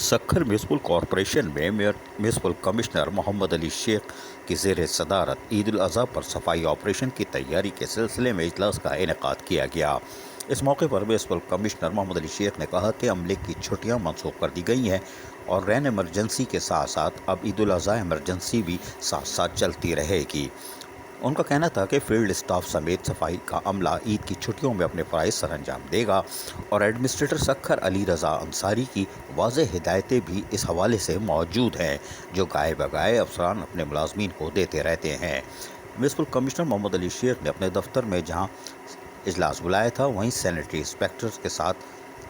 Sukkur municipal corporation में municipal commissioner Mohammad Ali Sheikh की ज़ेर सदारत ईद उल अज़हा पर सफाई ऑपरेशन की तैयारी के सिलसिले में इजलास का इनेकाद किया गया। इस मौके पर म्यूनसिपल कमिश्नर मोहम्मद अली शेख ने कहा कि अमले की छुट्टियां मनसूख कर दी गई हैं और रैन एमरजेंसी के साथ साथ अब ईद उल अज़हा एमरजेंसी भी साथ साथ चलती रहेगी। उनका कहना था कि फील्ड स्टाफ समेत सफाई का अमला ईद की छुट्टियों में अपने फ़राइज़ सर अंजाम देगा और एडमिनिस्ट्रेटर सक्खर अली रज़ा अंसारी की वाज़ेह हिदायतें भी इस हवाले से मौजूद हैं, जो गाए बगाए अफसरान अपने मुलाजमीन को देते रहते हैं। म्यूनसिपल कमिश्नर मोहम्मद अली शेख ने अपने दफ्तर में जहां इजलास बुलाया था, वहीं सैनिटरी इंस्पेक्टर्स के साथ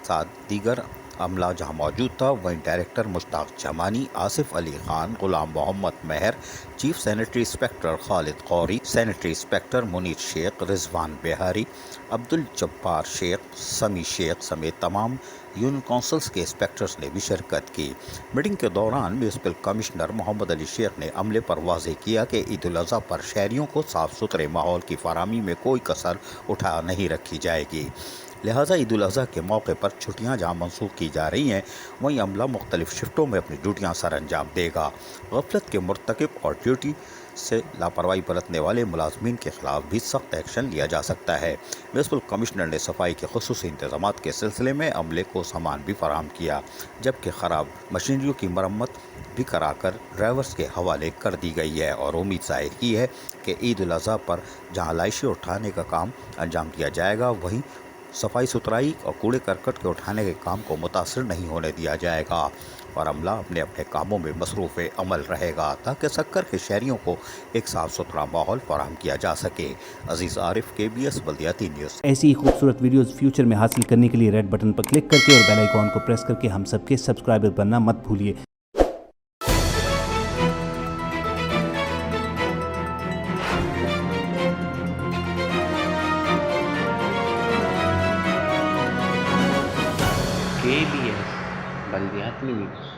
साथ दीगर अमला जहां मौजूद था, वहीं डायरेक्टर मुश्ताक जमानी, आसिफ अली खान, गुलाम मोहम्मद मेहर, चीफ सैनिटरी इंस्पेक्टर खालिद कौरी, सैनिटरी इंस्पेक्टर मुनीर शेख, रिजवान बिहारी, अब्दुल जब्बार शेख, समी शेख समेत तमाम यूनियन काउंसिल्स के इंस्पेक्टर्स ने भी शिरकत की। मीटिंग के दौरान म्यूनसिपल कमिश्नर मोहम्मद अली शेख ने अमले पर वाज़ेह किया कि ईद उल अज़हा पर शहरियों को साफ़ सुथरे माहौल की फराहमी में कोई कसर उठा नहीं रखी जाएगी। लिहाजा ईद उल अज़हा के मौके पर छुट्टियां जहां मनसूख की जा रही हैं, वहीं अमला मुख्तलिफ शिफ्टों में अपनी ड्यूटियां सर अंजाम देगा। गफलत के मुर्तकिब और ड्यूटी से लापरवाही बरतने वाले मुलाजमीन के खिलाफ भी सख्त एक्शन लिया जा सकता है। म्यूनसिपल कमिश्नर ने सफाई के खुसूसी इंतजामात के सिलसिले में अमले को सामान भी फराहम किया, जबकि ख़राब मशीनरियों की मरम्मत भी कराकर ड्राइवर्स के हवाले कर दी गई है और उम्मीद जाहिर की है कि ईद उल अज़हा पर जहाँ लाइशें उठाने का काम अंजाम दिया जाएगा, वहीं सफाई सुथराई और कूड़े करकट के उठाने के काम को मुतासर नहीं होने दिया जाएगा और अमला अपने अपने कामों में मसरूफ़ अमल रहेगा, ताकि सक्कर के शहरियों को एक साफ़ सुथरा माहौल फराहम किया जा सके। अजीज़ आरिफ, KBS बल्दियाती न्यूज़। ऐसी ही खूबसूरत वीडियोस फ्यूचर में हासिल करने के लिए रेड बटन पर क्लिक करके और बेल आइकॉन को प्रेस करके हम सबके सब्सक्राइबर बनना मत भूलिए। KBS बल्दियाती न्यूज़।